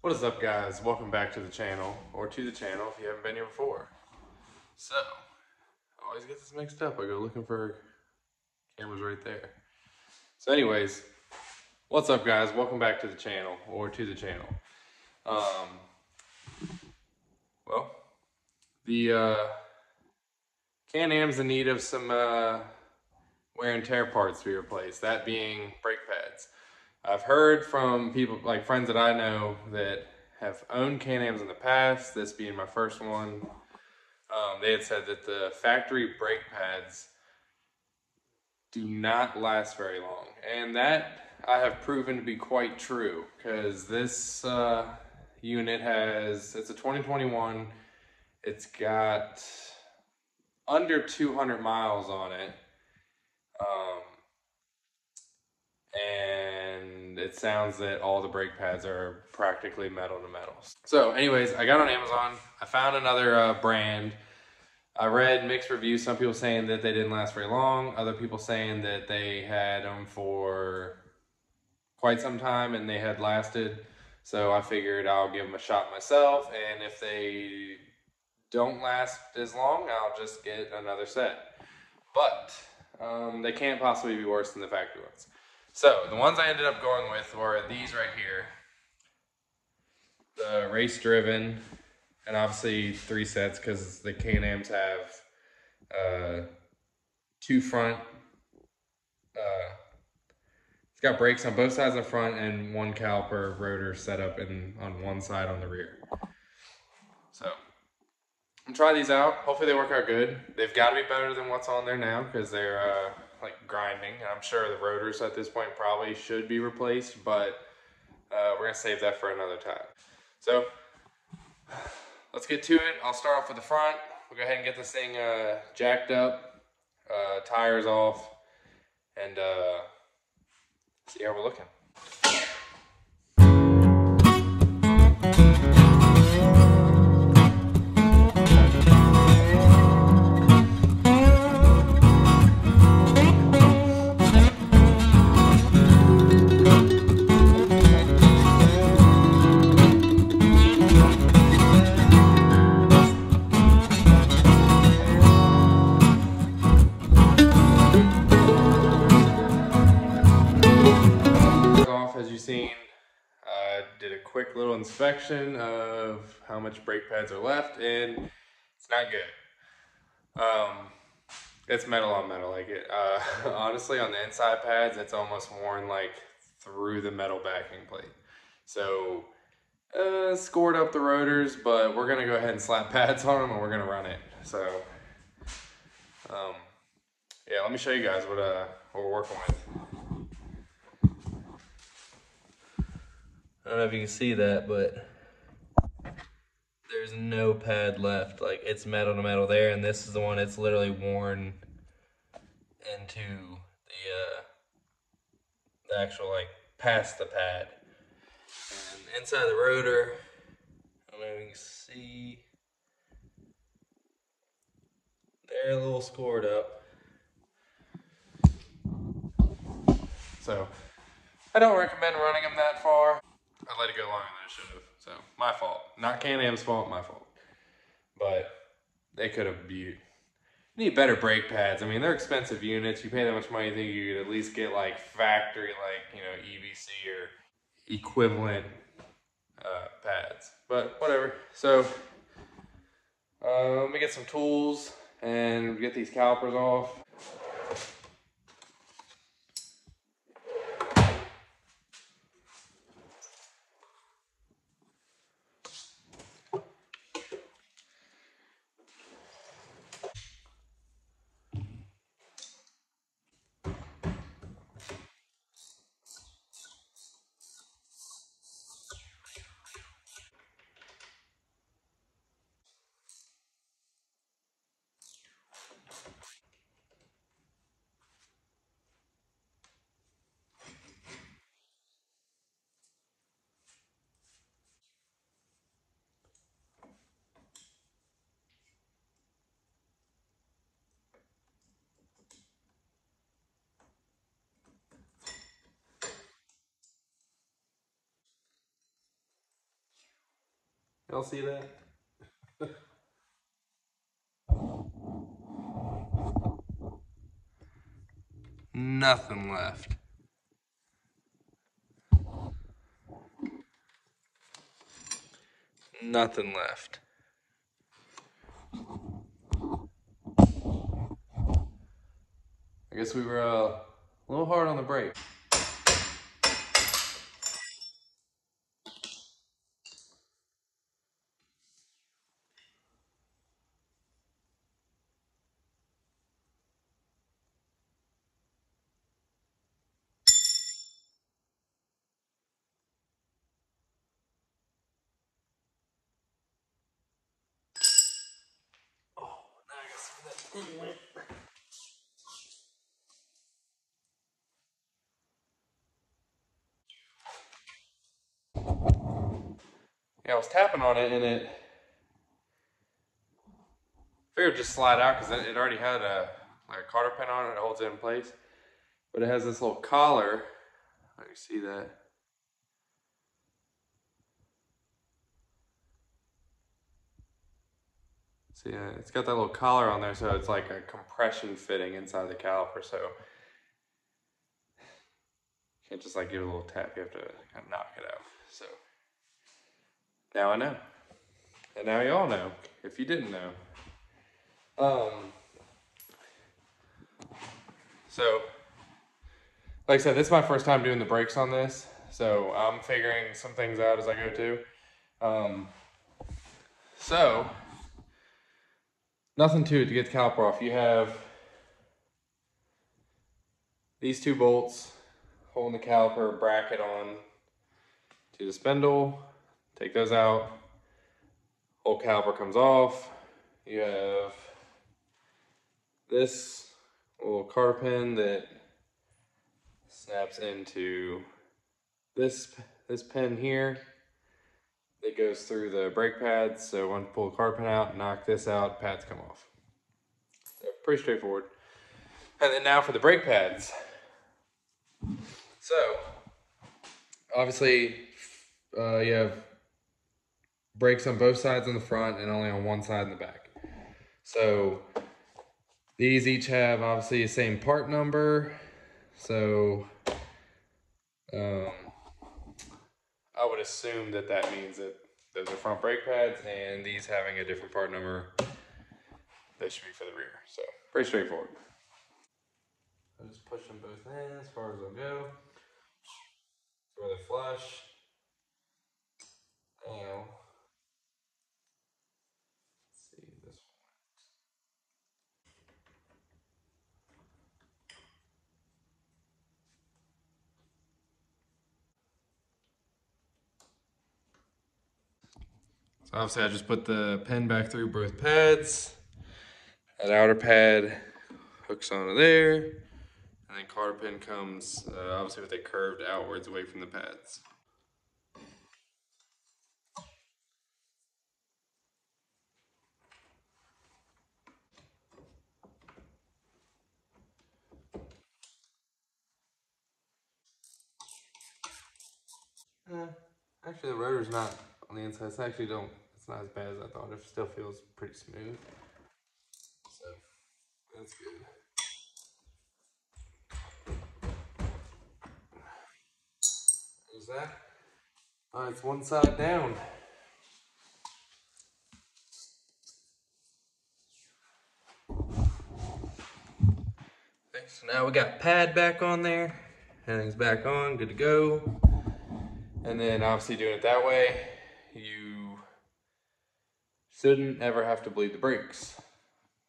What is up, guys? Welcome back to the channel, or to the channel if you haven't been here before. So, I always get this mixed up. I go looking for cameras right there. So anyways, what's up, guys? Welcome back to the channel, or to the channel. Well, the Can Am's in need of some wear and tear parts to be replaced, that being brake pads. I've heard from people, like friends that I know, that have owned Can Am's in the past, this being my first one. They had said that the factory brake pads do not last very long. And that I have proven to be quite true, because this unit it's a 2021. It's got under 200 miles on it. And it sounds that all the brake pads are practically metal to metal. So anyways, I got on Amazon. I found another brand. I read mixed reviews. Some people saying that they didn't last very long. Other people saying that they had them for quite some time and they had lasted. So I figured I'll give them a shot myself. And if they don't last as long, I'll just get another set. But they can't possibly be worse than the factory ones. So the ones I ended up going with were these right here. The race driven, and obviously 3 sets because the Can Am's have two front. It's got brakes on both sides of the front and one caliper rotor set up on one side on the rear. So I'm gonna try these out. Hopefully they work out good. They've got to be better than what's on there now because they're like grinding. I'm sure the rotors at this point probably should be replaced, but we're gonna save that for another time. So let's get to it. I'll start off with the front. We'll go ahead and get this thing jacked up, tires off, and see how we're looking. As you've seen, I did a quick little inspection of how much brake pads are left, and it's not good. It's metal on metal. Like honestly, on the inside pads, it's almost worn like through the metal backing plate. So scored up the rotors, but we're gonna go ahead and slap pads on them, and we're gonna run it. So yeah, let me show you guys what we're working with. I don't know if you can see that, but there's no pad left. Like, it's metal to metal there, and this is the one it's literally worn into the actual, like, past the pad. And inside the rotor, I don't know if you can see, they're a little scored up. So, I don't recommend running them that far. I let it go longer than I should have. So, my fault. Not Can Am's fault, my fault. But they could have need better brake pads. I mean, they're expensive units. You pay that much money, you think you could at least get like factory, like, you know, EBC or equivalent pads. But whatever. So, let me get some tools and get these calipers off. Y'all see that? Nothing left. Nothing left. I guess we were a little hard on the brake. Yeah, I was tapping on it and it figured just slide out because it already had a cotter pin on it that holds it in place. But it has this little collar. Let me see that. See, it's got that little collar on there, so it's like a compression fitting inside the caliper. So you can't just like give it a little tap. You have to kind of knock it out. So now I know, and now you all know if you didn't know. So like I said, this is my first time doing the brakes on this, so I'm figuring some things out as I go too. So nothing to it to get the caliper off. You have these two bolts holding the caliper bracket on to the spindle. Take those out. Whole caliper comes off. You have this little cotter pin that snaps into this pin here. It goes through the brake pads. So when you pull the cotter pin out, knock this out, pads come off. So pretty straightforward. And then now for the brake pads. So obviously you have brakes on both sides on the front and only on one side in the back. So these each have obviously the same part number. So I would assume that that means that those are front brake pads and these having a different part number, they should be for the rear. So pretty straightforward. I'll just push them both in as far as they'll go. Where they're flush. And let's see this one. So obviously I just put the pin back through both pads. That outer pad hooks onto there. And then cotter pin comes obviously with it curved outwards away from the pads. Actually the rotor's not on the inside. It's not as bad as I thought. It still feels pretty smooth. So that's good. There's that. Alright, it's one side down. So now we got pad back on there. Everything's back on, good to go. And then obviously doing it that way, you shouldn't ever have to bleed the brakes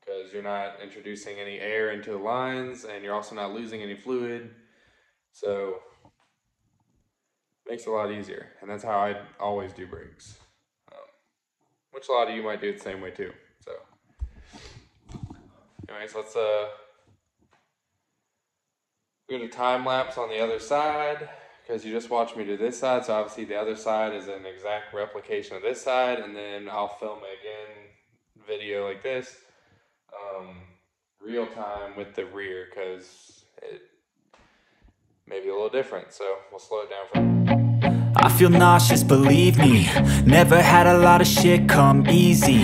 because you're not introducing any air into the lines and you're also not losing any fluid. So it makes it a lot easier. And that's how I always do brakes. Which a lot of you might do it the same way too. So anyways, let's do a time lapse on the other side because you just watched me do this side. So obviously the other side is an exact replication of this side, and then I'll film it again, video like this, real time with the rear because it may be a little different. So we'll slow it down for I feel nauseous, believe me. Never had a lot of shit come easy.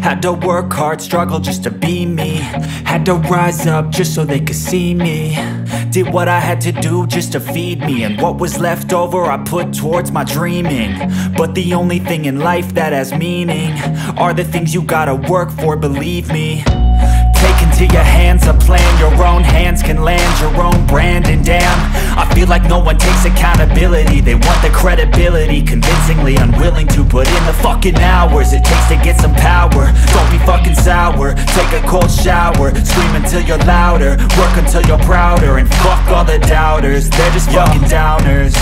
Had to work hard, struggle just to be me. Had to rise up just so they could see me. Did what I had to do just to feed me. And what was left over I put towards my dreaming. But the only thing in life that has meaning are the things you gotta work for, believe me. Take into your hands a plan. Your own hands can land your own brand. And damn, I feel like no one takes accountability. They want the credibility, convincingly unwilling to put in the fucking hours it takes to get some power. Don't be fucking sour, take a cold shower. Scream until you're louder, work until you're prouder. And fuck all the doubters, they're just fucking downers.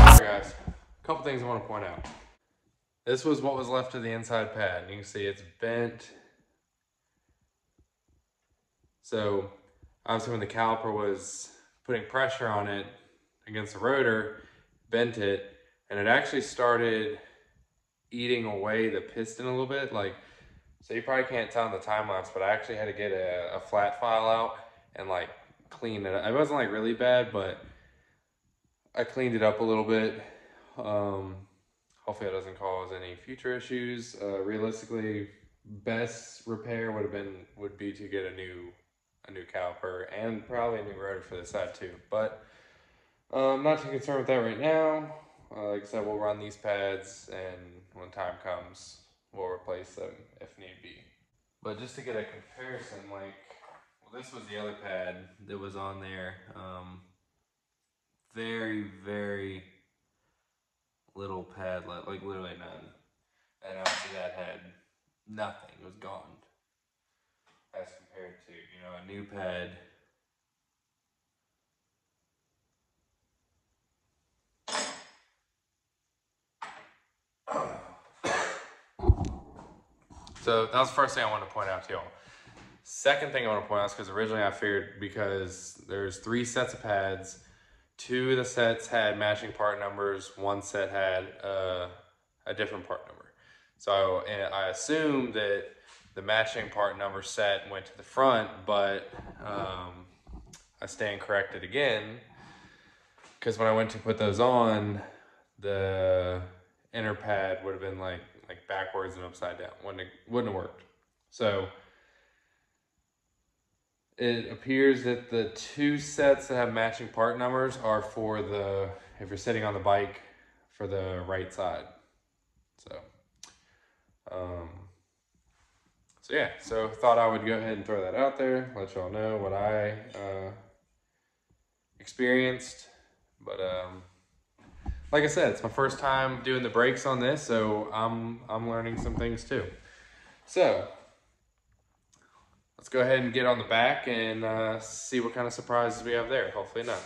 Alright guys, a couple things I want to point out. This was what was left of the inside pad. You can see it's bent. So obviously when the caliper was putting pressure on it against the rotor, bent it, and it actually started eating away the piston a little bit. Like, so you probably can't tell in the time lapse, but I actually had to get a flat file out and like clean it up. It wasn't like really bad, but I cleaned it up a little bit. Hopefully it doesn't cause any future issues. Realistically, best repair would be to get a new caliper and probably a new rotor for the side too. But I'm not too concerned with that right now. Like I said, we'll run these pads, and when time comes, we'll replace them if need be. But just to get a comparison, like, well, this was the other pad that was on there. Very, very little pad left, like literally none. And obviously that had nothing, it was gone. As compared to, you know, a new pad. So that was the first thing I wanted to point out to y'all. Second thing I want to point out is because originally I figured, because there's 3 sets of pads, 2 of the sets had matching part numbers, 1 set had a different part number. So I assumed that the matching part number set went to the front, but I stand corrected again, because when I went to put those on, the inner pad would have been like backwards and upside down. Wouldn't have worked. So it appears that the 2 sets that have matching part numbers are for the, if you're sitting on the bike, for the right side. So yeah, so thought I would go ahead and throw that out there, let y'all know what I experienced. But like I said, it's my first time doing the brakes on this, so I'm learning some things too. So let's go ahead and get on the back and see what kind of surprises we have there. Hopefully none.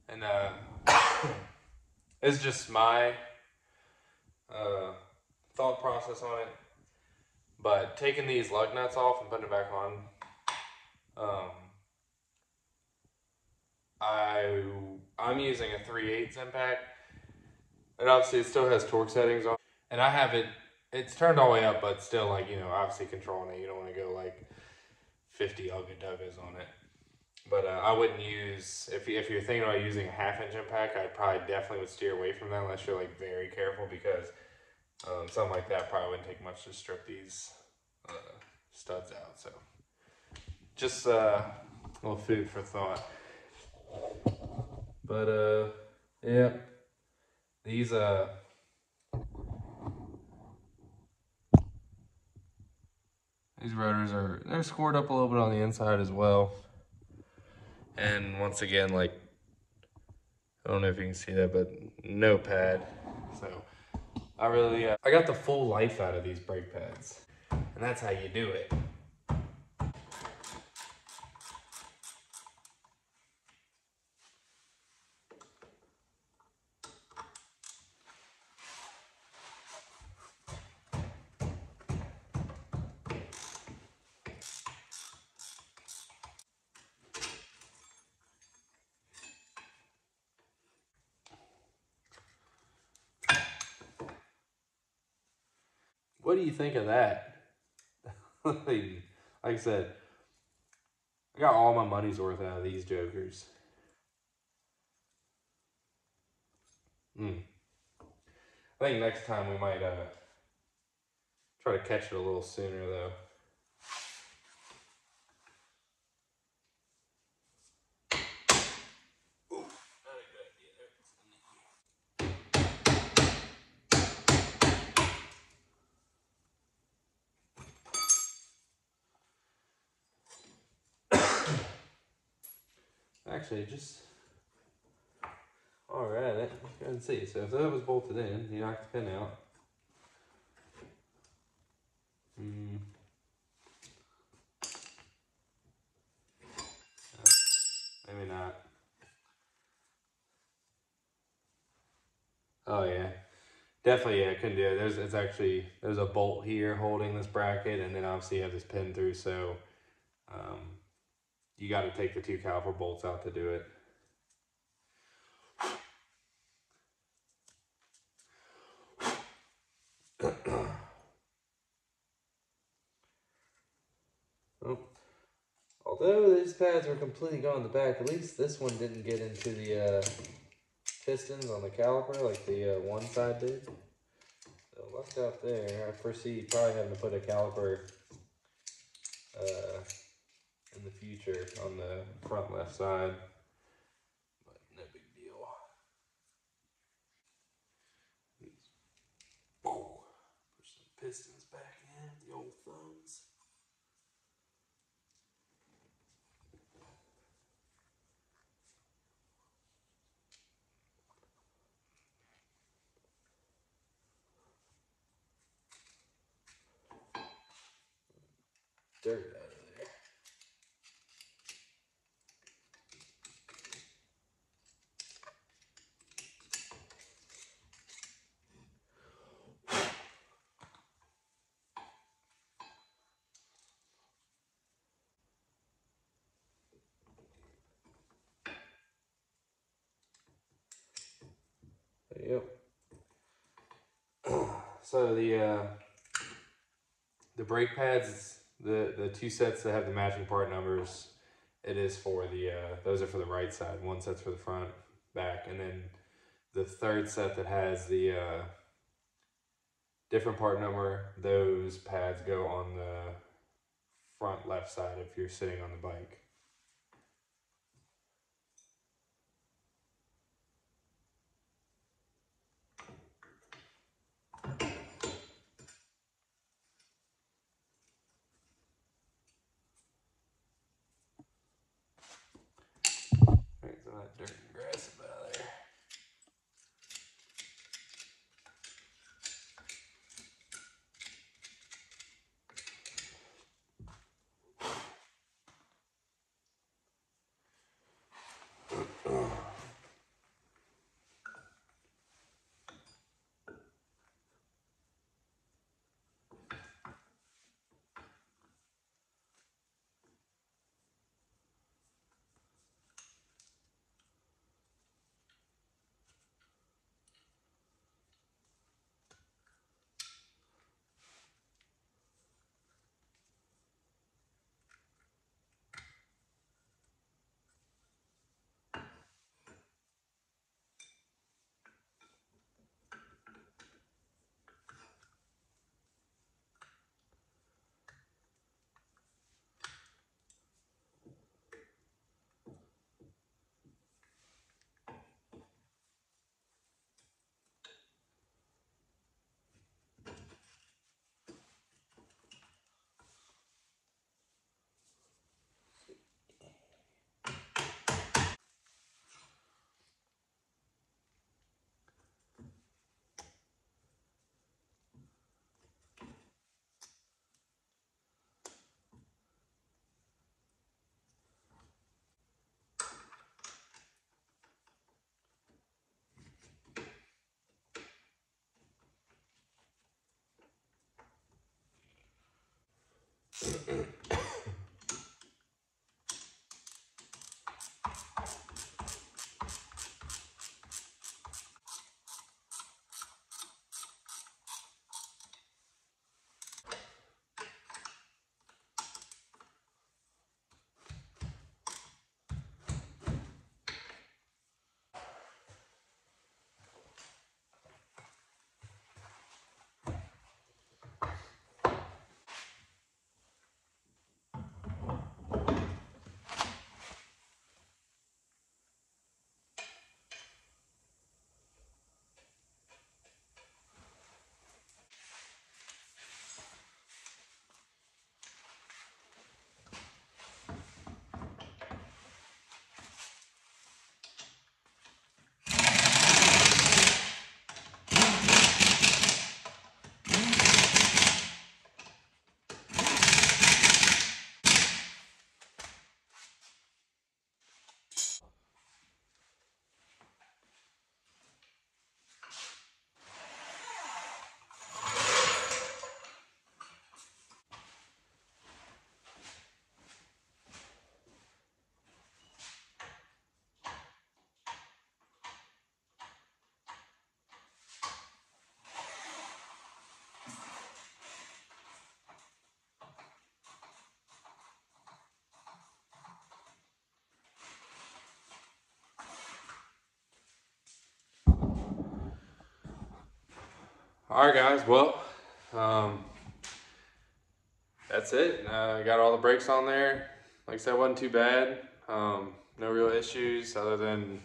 And it's just my thought process on it, but taking these lug nuts off and putting it back on, I'm using a 3/8 impact, and obviously it still has torque settings on, and I have it's turned all the way up, but still, like, you know, obviously controlling it, you don't want to go like 50 ugga duggas on it. But I wouldn't use, if you're thinking about using a 1/2 inch impact, I probably definitely would steer away from that unless you're like very careful, because something like that probably wouldn't take much to strip these studs out. So just a little food for thought. But yeah, these rotors they're scored up a little bit on the inside as well. And once again, like, I don't know if you can see that, but no pad. So I really, I got the full life out of these brake pads, and that's how you do it. What do you think of that? Like I said, I got all my money's worth out of these jokers. I think next time we might try to catch it a little sooner though. Actually, just all right. Let's go and see. So if that was bolted in, you knock the pin out. Maybe not. Oh yeah, definitely. Yeah, couldn't do it. There's a bolt here holding this bracket, and then obviously you have this pin through. So you got to take the 2 caliper bolts out to do it. Oh. Although these pads were completely gone in the back, at least this one didn't get into the pistons on the caliper like the one side did. So luck out there. I foresee probably having to put a caliper in the future on the front left side, but no big deal. Push some pistons back in, the old thumbs. Dirt out of there. There you go. So the brake pads, the 2 sets that have the matching part numbers, it is for the those are for the right side. 1 set's for the front, back, and then the 3rd set that has the different part number, those pads go on the front left side if you're sitting on the bike. Alright, so that dirt and grass up out of there. All right, guys. Well, that's it. Got all the brakes on there. Like I said, wasn't too bad. No real issues other than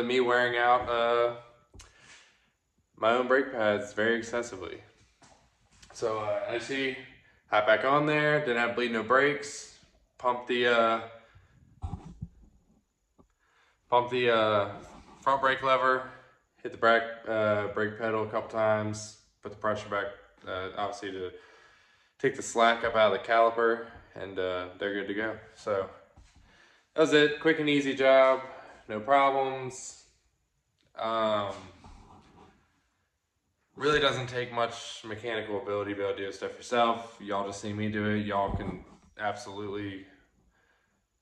me wearing out my own brake pads very excessively. So as you see, hop back on there. Didn't have to bleed no brakes. Pump the front brake lever. Hit the brake pedal a couple times. Put the pressure back, obviously to take the slack up out of the caliper, and they're good to go. So that was it. Quick and easy job. No problems. Really doesn't take much mechanical ability to be able to do this stuff yourself. Y'all just see me do it. Y'all can absolutely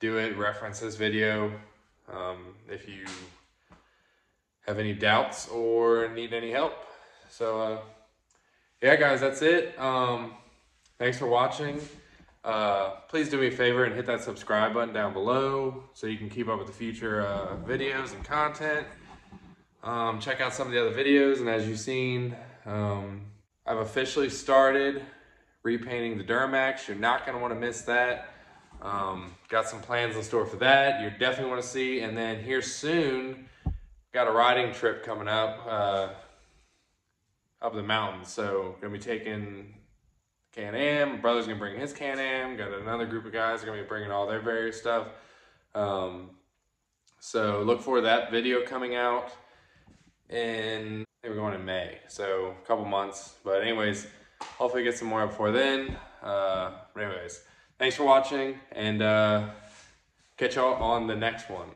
do it. Reference this video if you have any doubts or need any help. So yeah, guys, that's it. Thanks for watching. Please do me a favor and hit that subscribe button down below so you can keep up with the future videos and content. Check out some of the other videos, and as you've seen, I've officially started repainting the Duramax. You're not going to want to miss that. Got some plans in store for that. You definitely want to see. And then here soon, got a riding trip coming up the mountains. So gonna be taking CAN AM. My brother's gonna bring his CAN AM. Got another group of guys are gonna be bringing all their various stuff. So look for that video coming out. And we're going in May, so a couple months. But anyways, hopefully get some more before then. But anyways, thanks for watching, and catch y'all on the next one.